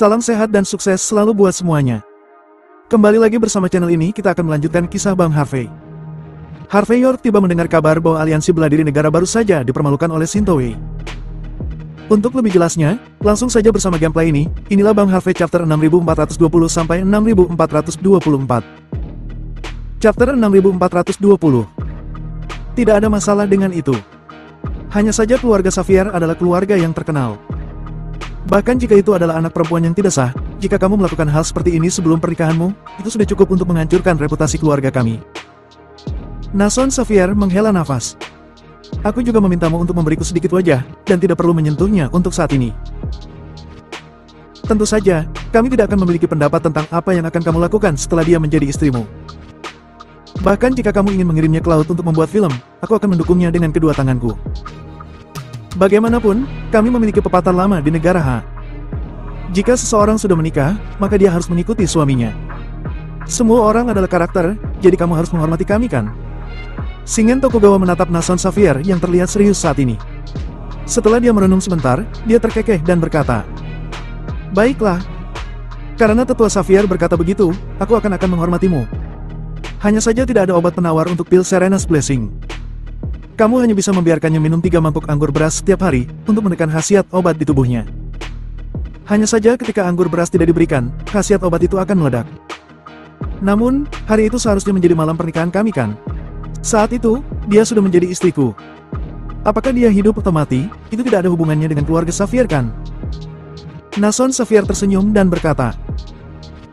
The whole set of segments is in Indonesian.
Salam sehat dan sukses selalu buat semuanya. Kembali lagi bersama channel ini, kita akan melanjutkan kisah Bang Harvey. Harvey York tiba mendengar kabar bahwa aliansi bela diri negara baru saja dipermalukan oleh Shinto Wei. Untuk lebih jelasnya, langsung saja bersama gameplay ini, inilah Bang Harvey chapter 6420 sampai 6424. Chapter 6420. Tidak ada masalah dengan itu. Hanya saja keluarga Xavier adalah keluarga yang terkenal. Bahkan jika itu adalah anak perempuan yang tidak sah, jika kamu melakukan hal seperti ini sebelum pernikahanmu, itu sudah cukup untuk menghancurkan reputasi keluarga kami. Nason Xavier menghela nafas. Aku juga memintamu untuk memberiku sedikit wajah, dan tidak perlu menyentuhnya untuk saat ini. Tentu saja, kami tidak akan memiliki pendapat tentang apa yang akan kamu lakukan setelah dia menjadi istrimu. Bahkan jika kamu ingin mengirimnya ke laut untuk membuat film, aku akan mendukungnya dengan kedua tanganku. Bagaimanapun, kami memiliki pepatah lama di negara H. Jika seseorang sudah menikah, maka dia harus mengikuti suaminya. Semua orang adalah karakter, jadi kamu harus menghormati kami kan? Shingen Tokugawa menatap Nason Xavier yang terlihat serius saat ini. Setelah dia merenung sebentar, dia terkekeh dan berkata, "Baiklah. Karena tetua Xavier berkata begitu, aku akan menghormatimu. Hanya saja tidak ada obat penawar untuk pil Serena's Blessing. Kamu hanya bisa membiarkannya minum 3 mangkuk anggur beras setiap hari, untuk menekan khasiat obat di tubuhnya. Hanya saja ketika anggur beras tidak diberikan, khasiat obat itu akan meledak. Namun, hari itu seharusnya menjadi malam pernikahan kami kan? Saat itu, dia sudah menjadi istriku. Apakah dia hidup atau mati, itu tidak ada hubungannya dengan keluarga Xavier kan?" Nason Xavier tersenyum dan berkata,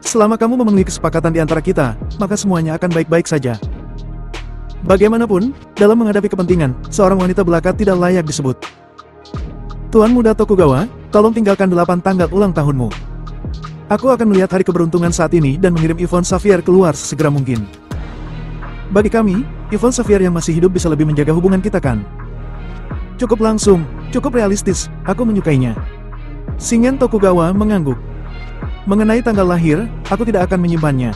"Selama kamu memenuhi kesepakatan di antara kita, maka semuanya akan baik-baik saja. Bagaimanapun, dalam menghadapi kepentingan, seorang wanita belaka tidak layak disebut. Tuan Muda Tokugawa, tolong tinggalkan 8 tanggal ulang tahunmu. Aku akan melihat hari keberuntungan saat ini dan mengirim Yvonne Xavier keluar sesegera mungkin. Bagi kami, Yvonne Xavier yang masih hidup bisa lebih menjaga hubungan kita kan? Cukup langsung, cukup realistis, aku menyukainya." Shingen Tokugawa mengangguk. "Mengenai tanggal lahir, aku tidak akan menyimpannya.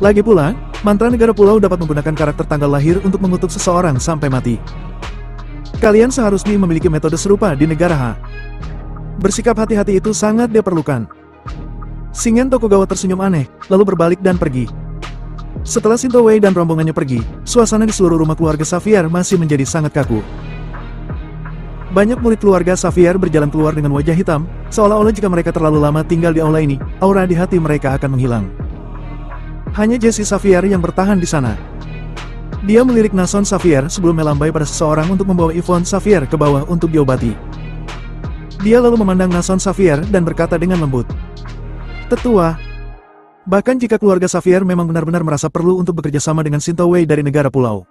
Lagi pula, mantra negara pulau dapat menggunakan karakter tanggal lahir untuk mengutuk seseorang sampai mati. Kalian seharusnya memiliki metode serupa di negara H. Bersikap hati-hati itu sangat diperlukan." Shingen Tokugawa tersenyum aneh, lalu berbalik dan pergi. Setelah Shinto Wei dan rombongannya pergi, suasana di seluruh rumah keluarga Xavier masih menjadi sangat kaku. Banyak murid keluarga Xavier berjalan keluar dengan wajah hitam, seolah-olah jika mereka terlalu lama tinggal di aula ini, aura di hati mereka akan menghilang. Hanya Jesse Xavier yang bertahan di sana. Dia melirik Nason Xavier sebelum melambai pada seseorang untuk membawa Yvonne Xavier ke bawah untuk diobati. Dia lalu memandang Nason Xavier dan berkata dengan lembut, "Tetua, bahkan jika keluarga Xavier memang benar-benar merasa perlu untuk bekerja sama dengan Shinto Wei dari negara pulau.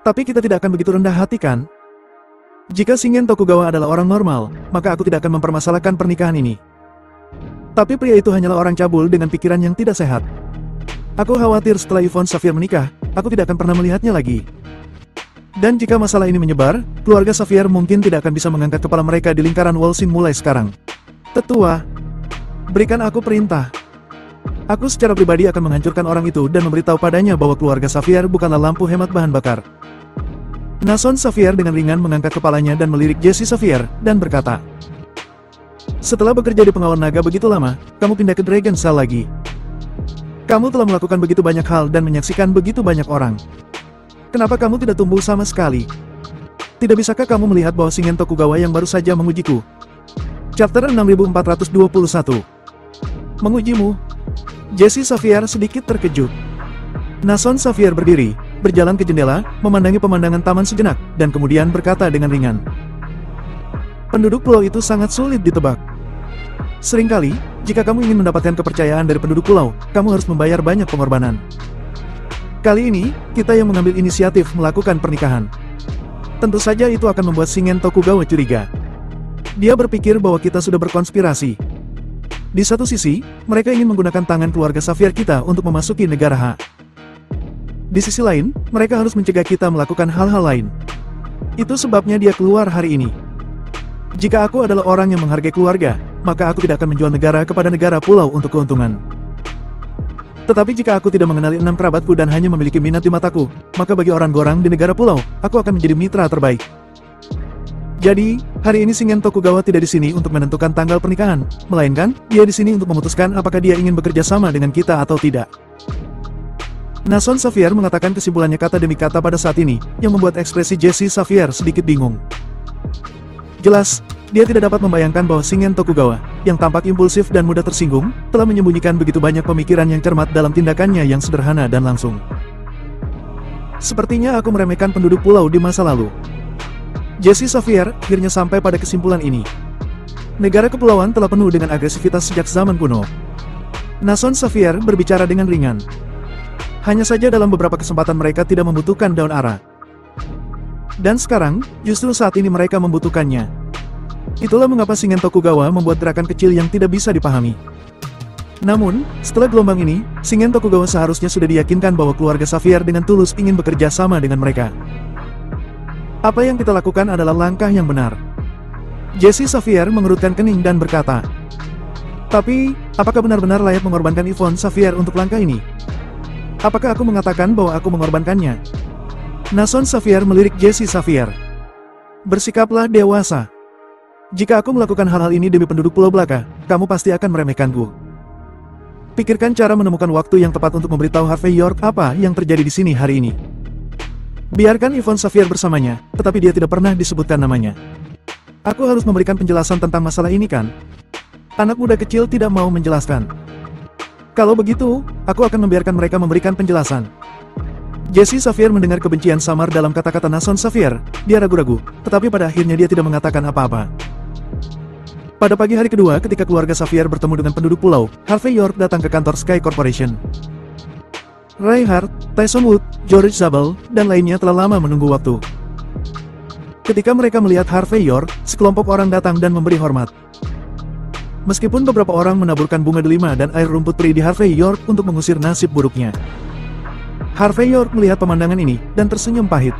Tapi kita tidak akan begitu rendah hati kan? Jika Shingen Tokugawa adalah orang normal, maka aku tidak akan mempermasalahkan pernikahan ini. Tapi pria itu hanyalah orang cabul dengan pikiran yang tidak sehat. Aku khawatir setelah Yvonne Xavier menikah, aku tidak akan pernah melihatnya lagi. Dan jika masalah ini menyebar, keluarga Xavier mungkin tidak akan bisa mengangkat kepala mereka di lingkaran Wolsin mulai sekarang. Tetua, berikan aku perintah. Aku secara pribadi akan menghancurkan orang itu dan memberitahu padanya bahwa keluarga Xavier bukanlah lampu hemat bahan bakar." Nason Xavier dengan ringan mengangkat kepalanya dan melirik Jesse Xavier, dan berkata, "Setelah bekerja di pengawal naga begitu lama, kamu pindah ke Dragon Cell lagi. Kamu telah melakukan begitu banyak hal dan menyaksikan begitu banyak orang. Kenapa kamu tidak tumbuh sama sekali? Tidak bisakah kamu melihat bahwa Shingen Tokugawa yang baru saja mengujiku?" Chapter 6421. Mengujimu? Jesse Xavier sedikit terkejut. Nason Xavier berdiri, berjalan ke jendela, memandangi pemandangan taman sejenak, dan kemudian berkata dengan ringan, "Penduduk pulau itu sangat sulit ditebak. Seringkali, jika kamu ingin mendapatkan kepercayaan dari penduduk pulau, kamu harus membayar banyak pengorbanan. Kali ini, kita yang mengambil inisiatif melakukan pernikahan. Tentu saja itu akan membuat Shingen Tokugawa curiga. Dia berpikir bahwa kita sudah berkonspirasi. Di satu sisi, mereka ingin menggunakan tangan keluarga Xavier kita untuk memasuki negara H. Di sisi lain, mereka harus mencegah kita melakukan hal-hal lain. Itu sebabnya dia keluar hari ini. Jika aku adalah orang yang menghargai keluarga, maka aku tidak akan menjual negara kepada negara pulau untuk keuntungan. Tetapi jika aku tidak mengenali 6 kerabatku dan hanya memiliki minat di mataku, maka bagi orang Gorang di negara pulau, aku akan menjadi mitra terbaik. Jadi, hari ini Shingen Tokugawa tidak di sini untuk menentukan tanggal pernikahan, melainkan dia di sini untuk memutuskan apakah dia ingin bekerja sama dengan kita atau tidak. Nason Xavier mengatakan kesimpulannya kata demi kata pada saat ini, yang membuat ekspresi Jesse Xavier sedikit bingung. Jelas, dia tidak dapat membayangkan bahwa Shingen Tokugawa, yang tampak impulsif dan mudah tersinggung, telah menyembunyikan begitu banyak pemikiran yang cermat dalam tindakannya yang sederhana dan langsung. Sepertinya aku meremehkan penduduk pulau di masa lalu. Jesse Xavier akhirnya sampai pada kesimpulan ini. Negara kepulauan telah penuh dengan agresivitas sejak zaman kuno. Nason Xavier berbicara dengan ringan. Hanya saja dalam beberapa kesempatan mereka tidak membutuhkan daun ara. Dan sekarang, justru saat ini mereka membutuhkannya. Itulah mengapa Shingen Tokugawa membuat gerakan kecil yang tidak bisa dipahami. Namun, setelah gelombang ini, Shingen Tokugawa seharusnya sudah diyakinkan bahwa keluarga Xavier dengan tulus ingin bekerja sama dengan mereka. Apa yang kita lakukan adalah langkah yang benar. Jesse Xavier mengerutkan kening dan berkata, "Tapi, apakah benar-benar layak mengorbankan Yvonne Xavier untuk langkah ini? Apakah aku mengatakan bahwa aku mengorbankannya?" Nason Xavier melirik Jesse Xavier. "Bersikaplah dewasa. Jika aku melakukan hal-hal ini demi penduduk Pulau Belaka, kamu pasti akan meremehkanku. Pikirkan cara menemukan waktu yang tepat untuk memberitahu Harvey York apa yang terjadi di sini hari ini. Biarkan Yvonne Xavier bersamanya, tetapi dia tidak pernah disebutkan namanya. Aku harus memberikan penjelasan tentang masalah ini kan? Anak muda kecil tidak mau menjelaskan. Kalau begitu, aku akan membiarkan mereka memberikan penjelasan." Jesse Xavier mendengar kebencian samar dalam kata-kata Nason Xavier. Dia ragu-ragu, tetapi pada akhirnya dia tidak mengatakan apa-apa. Pada pagi hari kedua ketika keluarga Xavier bertemu dengan penduduk pulau, Harvey York datang ke kantor Sky Corporation. Reinhardt, Tyson Wood, George Zabel, dan lainnya telah lama menunggu waktu. Ketika mereka melihat Harvey York, sekelompok orang datang dan memberi hormat. Meskipun beberapa orang menaburkan bunga delima dan air rumput peri di Harvey York untuk mengusir nasib buruknya. Harvey York melihat pemandangan ini, dan tersenyum pahit.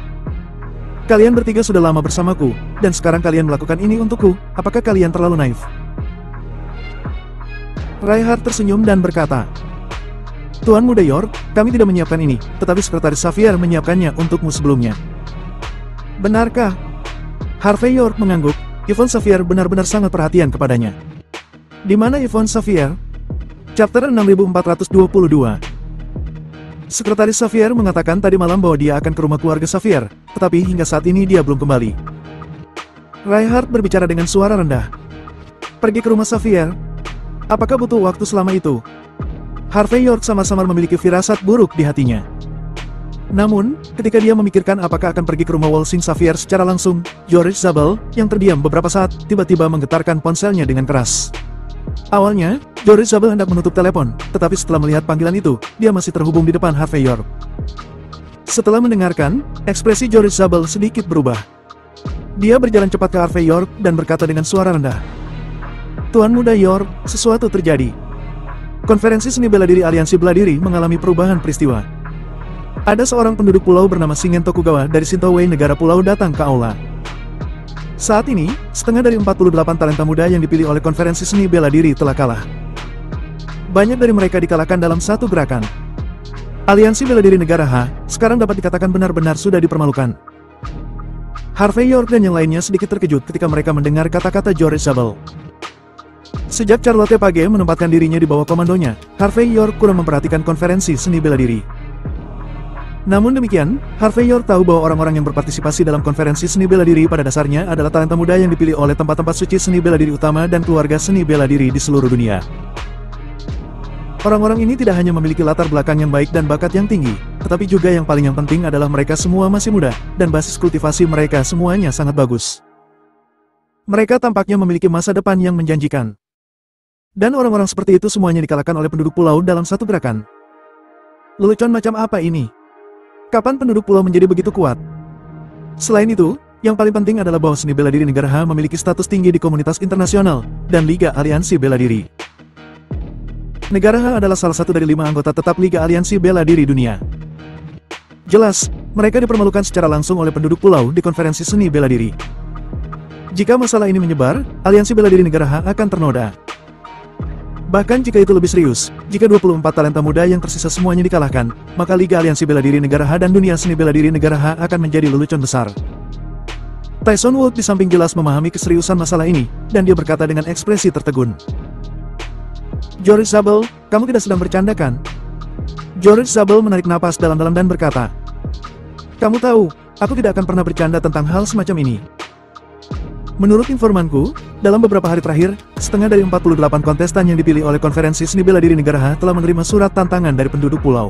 "Kalian bertiga sudah lama bersamaku, dan sekarang kalian melakukan ini untukku, apakah kalian terlalu naif?" Reinhardt tersenyum dan berkata, "Tuan Muda York, kami tidak menyiapkan ini, tetapi Sekretaris Xavier menyiapkannya untukmu sebelumnya." "Benarkah?" Harvey York mengangguk. Yvonne Xavier benar-benar sangat perhatian kepadanya. "Di mana Yvonne Xavier?" Chapter 6422. Sekretaris Xavier mengatakan tadi malam bahwa dia akan ke rumah keluarga Xavier, tetapi hingga saat ini dia belum kembali. Reinhardt berbicara dengan suara rendah. "Pergi ke rumah Xavier? Apakah butuh waktu selama itu?" Harvey York sama-sama memiliki firasat buruk di hatinya. Namun, ketika dia memikirkan apakah akan pergi ke rumah Walsing Xavier secara langsung, George Zabel, yang terdiam beberapa saat, tiba-tiba menggetarkan ponselnya dengan keras. Awalnya, George Zabel hendak menutup telepon, tetapi setelah melihat panggilan itu, dia masih terhubung di depan Harvey York. Setelah mendengarkan, ekspresi George Zabel sedikit berubah. Dia berjalan cepat ke Harvey York dan berkata dengan suara rendah, "Tuan Muda York, sesuatu terjadi. Konferensi seni bela diri Aliansi Bela Diri mengalami perubahan peristiwa. Ada seorang penduduk pulau bernama Shingen Tokugawa dari Shintowei negara pulau datang ke aula. Saat ini, setengah dari 48 talenta muda yang dipilih oleh konferensi seni bela diri telah kalah. Banyak dari mereka dikalahkan dalam satu gerakan. Aliansi Bela Diri Negara H, sekarang dapat dikatakan benar-benar sudah dipermalukan." Harvey York dan yang lainnya sedikit terkejut ketika mereka mendengar kata-kata George Zabel. Sejak Charlotte Page menempatkan dirinya di bawah komandonya, Harvey York kurang memperhatikan konferensi seni bela diri. Namun demikian, Harvey York tahu bahwa orang-orang yang berpartisipasi dalam konferensi seni bela diri pada dasarnya adalah talenta muda yang dipilih oleh tempat-tempat suci seni bela diri utama dan keluarga seni bela diri di seluruh dunia. Orang-orang ini tidak hanya memiliki latar belakang yang baik dan bakat yang tinggi, tetapi juga yang paling penting adalah mereka semua masih muda, dan basis kultivasi mereka semuanya sangat bagus. Mereka tampaknya memiliki masa depan yang menjanjikan. Dan orang-orang seperti itu semuanya dikalahkan oleh penduduk pulau dalam satu gerakan. Lelucon macam apa ini? Kapan penduduk pulau menjadi begitu kuat? Selain itu, yang paling penting adalah bahwa seni bela diri negara H memiliki status tinggi di komunitas internasional, dan Liga Aliansi Bela Diri. Negara H adalah salah satu dari 5 anggota tetap Liga Aliansi Bela Diri Dunia. Jelas, mereka dipermalukan secara langsung oleh penduduk pulau di konferensi seni bela diri. Jika masalah ini menyebar, Aliansi Bela Diri Negara H akan ternoda. Bahkan jika itu lebih serius, jika 24 talenta muda yang tersisa semuanya dikalahkan, maka Liga Aliansi Bela Diri Negara H dan dunia seni bela diri negara H akan menjadi lelucon besar. Tyson Wood di samping jelas memahami keseriusan masalah ini, dan dia berkata dengan ekspresi tertegun. George Zabel, kamu tidak sedang bercanda kan? George Zabel menarik napas dalam-dalam dan berkata, kamu tahu, aku tidak akan pernah bercanda tentang hal semacam ini. Menurut informanku, dalam beberapa hari terakhir, setengah dari 48 kontestan yang dipilih oleh konferensi seni bela diri negara telah menerima surat tantangan dari penduduk pulau.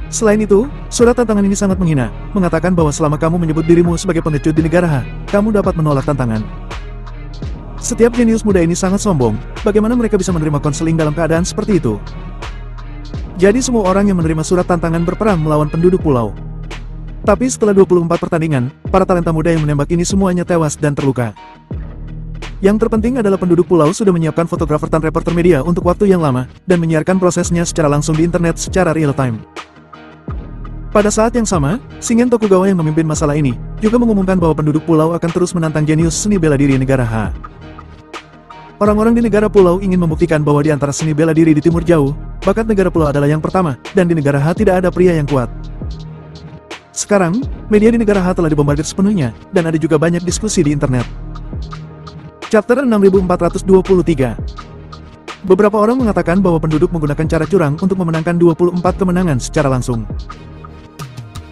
Selain itu, surat tantangan ini sangat menghina, mengatakan bahwa selama kamu menyebut dirimu sebagai pengecut di negara kamu dapat menolak tantangan. Setiap jenius muda ini sangat sombong, bagaimana mereka bisa menerima konseling dalam keadaan seperti itu? Jadi semua orang yang menerima surat tantangan berperang melawan penduduk pulau. Tapi setelah 24 pertandingan, para talenta muda yang menembak ini semuanya tewas dan terluka. Yang terpenting adalah penduduk pulau sudah menyiapkan fotografer dan reporter media untuk waktu yang lama, dan menyiarkan prosesnya secara langsung di internet secara real-time. Pada saat yang sama, Shingen Tokugawa yang memimpin masalah ini, juga mengumumkan bahwa penduduk pulau akan terus menantang jenius seni bela diri negara H. Orang-orang di negara pulau ingin membuktikan bahwa di antara seni bela diri di timur jauh, bakat negara pulau adalah yang pertama, dan di negara H tidak ada pria yang kuat. Sekarang, media di negara H telah dibombardir sepenuhnya, dan ada juga banyak diskusi di internet. Chapter 6423. Beberapa orang mengatakan bahwa penduduk menggunakan cara curang untuk memenangkan 24 kemenangan secara langsung.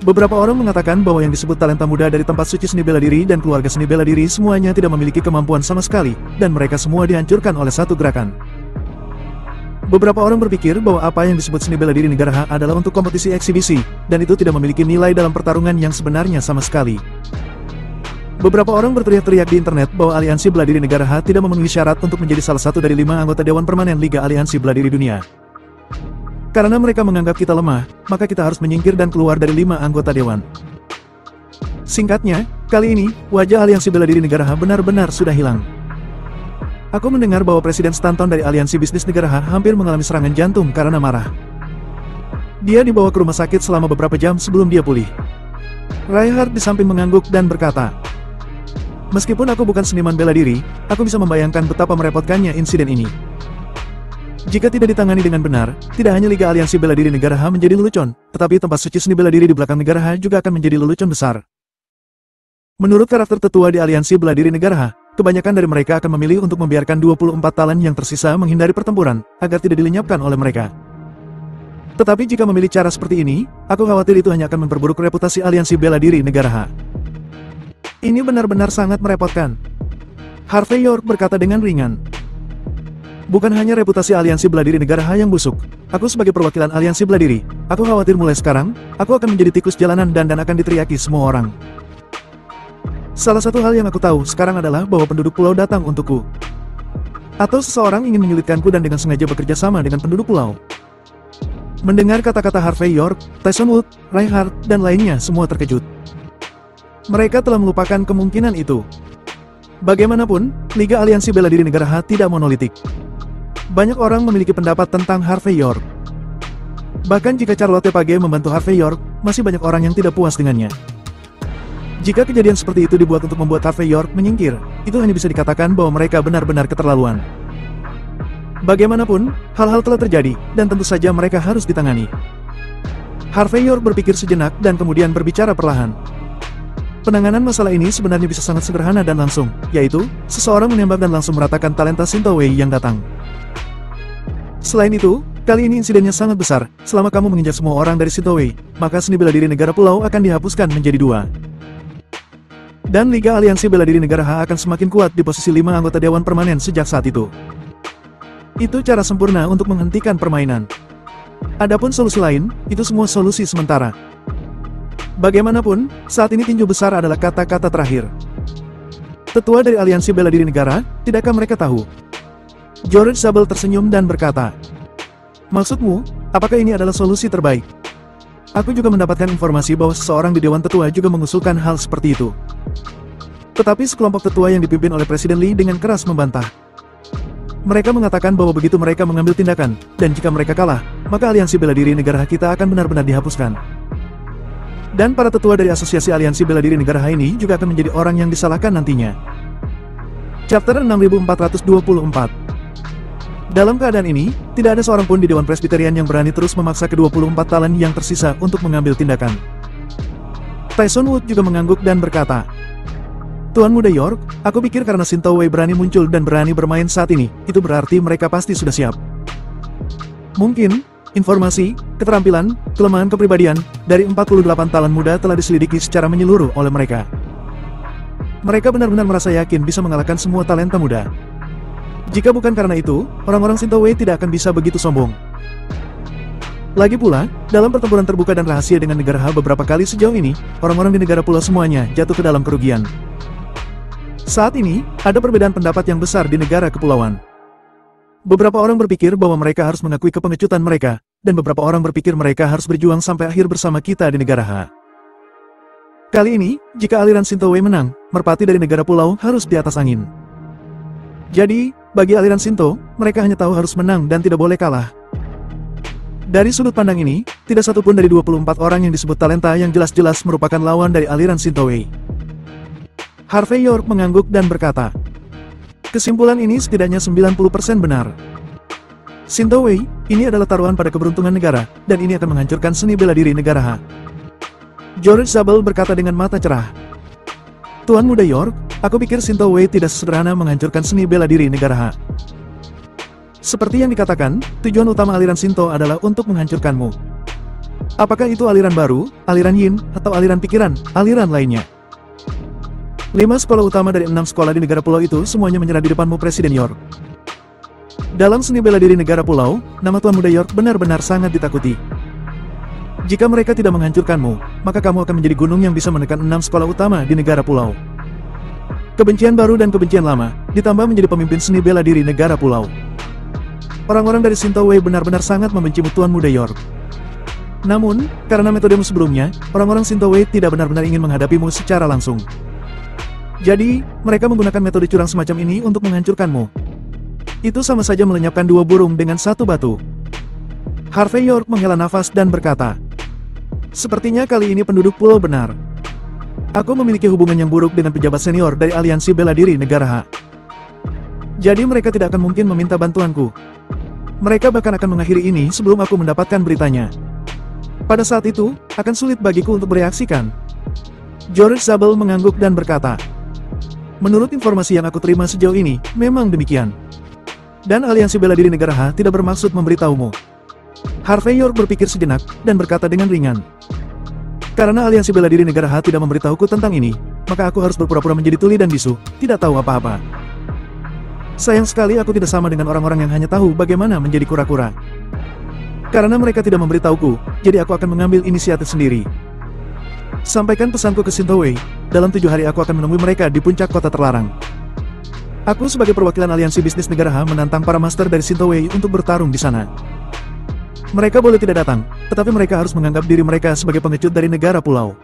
Beberapa orang mengatakan bahwa yang disebut talenta muda dari tempat suci seni bela diri dan keluarga seni bela diri semuanya tidak memiliki kemampuan sama sekali, dan mereka semua dihancurkan oleh satu gerakan. Beberapa orang berpikir bahwa apa yang disebut seni bela diri negara H adalah untuk kompetisi eksibisi, dan itu tidak memiliki nilai dalam pertarungan yang sebenarnya sama sekali. Beberapa orang berteriak-teriak di internet bahwa aliansi bela diri negara H tidak memenuhi syarat untuk menjadi salah satu dari 5 anggota Dewan Permanen Liga Aliansi Bela Diri Dunia. Karena mereka menganggap kita lemah, maka kita harus menyingkir dan keluar dari 5 anggota dewan. Singkatnya, kali ini, wajah aliansi bela diri negara H benar-benar sudah hilang. Aku mendengar bahwa Presiden Stanton dari aliansi bisnis negara H hampir mengalami serangan jantung karena marah. Dia dibawa ke rumah sakit selama beberapa jam sebelum dia pulih. Reinhardt di samping mengangguk dan berkata, meskipun aku bukan seniman bela diri, aku bisa membayangkan betapa merepotkannya insiden ini. Jika tidak ditangani dengan benar, tidak hanya Liga Aliansi Bela Diri Negara H menjadi lelucon, tetapi tempat suci seni bela diri di belakang negara H juga akan menjadi lelucon besar. Menurut karakter tetua di Aliansi Bela Diri Negara H, kebanyakan dari mereka akan memilih untuk membiarkan 24 talent yang tersisa menghindari pertempuran, agar tidak dilenyapkan oleh mereka. Tetapi jika memilih cara seperti ini, aku khawatir itu hanya akan memperburuk reputasi Aliansi Bela Diri Negara H. Ini benar-benar sangat merepotkan. Harvey York berkata dengan ringan. Bukan hanya reputasi aliansi bela diri negara H yang busuk. Aku sebagai perwakilan aliansi bela diri, aku khawatir mulai sekarang, aku akan menjadi tikus jalanan dan akan diteriaki semua orang. Salah satu hal yang aku tahu sekarang adalah bahwa penduduk pulau datang untukku. Atau seseorang ingin menyulitkanku dan dengan sengaja bekerja sama dengan penduduk pulau. Mendengar kata-kata Harvey York, Tyson Wood, Reinhardt, dan lainnya semua terkejut. Mereka telah melupakan kemungkinan itu. Bagaimanapun, Liga Aliansi Bela Diri Negara H tidak monolitik. Banyak orang memiliki pendapat tentang Harvey York. Bahkan jika Charlotte Page membantu Harvey York, masih banyak orang yang tidak puas dengannya. Jika kejadian seperti itu dibuat untuk membuat Harvey York menyingkir, itu hanya bisa dikatakan bahwa mereka benar-benar keterlaluan. Bagaimanapun, hal-hal telah terjadi, dan tentu saja mereka harus ditangani. Harvey York berpikir sejenak dan kemudian berbicara perlahan. Penanganan masalah ini sebenarnya bisa sangat sederhana dan langsung, yaitu, seseorang menembak dan langsung meratakan talenta Shinto Wei yang datang. Selain itu, kali ini insidennya sangat besar. Selama kamu menginjak semua orang dari Shinto Wei, maka seni bela diri negara pulau akan dihapuskan menjadi 2. Dan Liga Aliansi Bela Diri Negara H akan semakin kuat di posisi 5 anggota Dewan Permanen sejak saat itu. Itu cara sempurna untuk menghentikan permainan. Adapun solusi lain, itu semua solusi sementara. Bagaimanapun, saat ini tinju besar adalah kata-kata terakhir. Tetua dari Aliansi Bela Diri Negara, tidakkah mereka tahu? George Zabel tersenyum dan berkata, maksudmu, apakah ini adalah solusi terbaik? Aku juga mendapatkan informasi bahwa seseorang di Dewan Tetua juga mengusulkan hal seperti itu. Tetapi sekelompok tetua yang dipimpin oleh Presiden Lee dengan keras membantah. Mereka mengatakan bahwa begitu mereka mengambil tindakan, dan jika mereka kalah, maka Aliansi Bela Diri Negara kita akan benar-benar dihapuskan. Dan para tetua dari Asosiasi Aliansi Bela Diri Negara ini juga akan menjadi orang yang disalahkan nantinya. Chapter 6424. Dalam keadaan ini, tidak ada seorang pun di Dewan Presbyterian yang berani terus memaksa ke-24 talent yang tersisa untuk mengambil tindakan. Tyson Wood juga mengangguk dan berkata, Tuan Muda York, aku pikir karena Shinto Wei berani muncul dan berani bermain saat ini, itu berarti mereka pasti sudah siap. Mungkin, informasi, keterampilan, kelemahan kepribadian, dari 48 talent muda telah diselidiki secara menyeluruh oleh mereka. Mereka benar-benar merasa yakin bisa mengalahkan semua talenta muda. Jika bukan karena itu, orang-orang Shinto Wei tidak akan bisa begitu sombong. Lagi pula, dalam pertempuran terbuka dan rahasia dengan negara Ha beberapa kali sejauh ini, orang-orang di negara pulau semuanya jatuh ke dalam kerugian. Saat ini, ada perbedaan pendapat yang besar di negara kepulauan. Beberapa orang berpikir bahwa mereka harus mengakui kepengecutan mereka, dan beberapa orang berpikir mereka harus berjuang sampai akhir bersama kita di negara Ha. Kali ini, jika aliran Shinto Wei menang, merpati dari negara pulau harus di atas angin. Jadi, bagi aliran Shinto, mereka hanya tahu harus menang dan tidak boleh kalah. Dari sudut pandang ini, tidak satupun dari 24 orang yang disebut talenta yang jelas-jelas merupakan lawan dari aliran Shinto Wei. Harvey York mengangguk dan berkata, kesimpulan ini setidaknya 90% benar. Shinto Wei, ini adalah taruhan pada keberuntungan negara, dan ini akan menghancurkan seni bela diri negara Ha. George Zabel berkata dengan mata cerah. Tuan Muda York, aku pikir Shinto Wei tidak sesederhana menghancurkan seni bela diri negara Ha. Seperti yang dikatakan, tujuan utama aliran Shinto adalah untuk menghancurkanmu. Apakah itu aliran baru, aliran Yin, atau aliran pikiran, aliran lainnya? 5 sekolah utama dari 6 sekolah di negara pulau itu semuanya menyerah di depanmu Presiden York. Dalam seni bela diri negara pulau, nama Tuan Muda York benar-benar sangat ditakuti. Jika mereka tidak menghancurkanmu, maka kamu akan menjadi gunung yang bisa menekan 6 sekolah utama di negara pulau. Kebencian baru dan kebencian lama, ditambah menjadi pemimpin seni bela diri negara pulau. Orang-orang dari Shinto Wei benar-benar sangat membencimu Tuan Muda York. Namun, karena metodemu sebelumnya, orang-orang Shinto Wei tidak benar-benar ingin menghadapimu secara langsung. Jadi, mereka menggunakan metode curang semacam ini untuk menghancurkanmu. Itu sama saja melenyapkan 2 burung dengan 1 batu. Harvey York menghela nafas dan berkata, sepertinya kali ini penduduk pulau benar. Aku memiliki hubungan yang buruk dengan pejabat senior dari aliansi bela diri negara Ha. Jadi mereka tidak akan mungkin meminta bantuanku. Mereka bahkan akan mengakhiri ini sebelum aku mendapatkan beritanya. Pada saat itu, akan sulit bagiku untuk bereaksikan. George Zabel mengangguk dan berkata, menurut informasi yang aku terima sejauh ini, memang demikian. Dan aliansi bela diri negara Ha tidak bermaksud memberitahumu. Harvey York berpikir sejenak, dan berkata dengan ringan. Karena aliansi bela diri negara Ha tidak memberitahuku tentang ini, maka aku harus berpura-pura menjadi tuli dan bisu, tidak tahu apa-apa. Sayang sekali aku tidak sama dengan orang-orang yang hanya tahu bagaimana menjadi kura-kura. Karena mereka tidak memberitahuku, jadi aku akan mengambil inisiatif sendiri. Sampaikan pesanku ke Shinto Wei, dalam 7 hari aku akan menemui mereka di puncak kota terlarang. Aku sebagai perwakilan aliansi bisnis negara Ha menantang para master dari Shinto Wei untuk bertarung di sana. Mereka boleh tidak datang, tetapi mereka harus menganggap diri mereka sebagai pengecut dari negara pulau.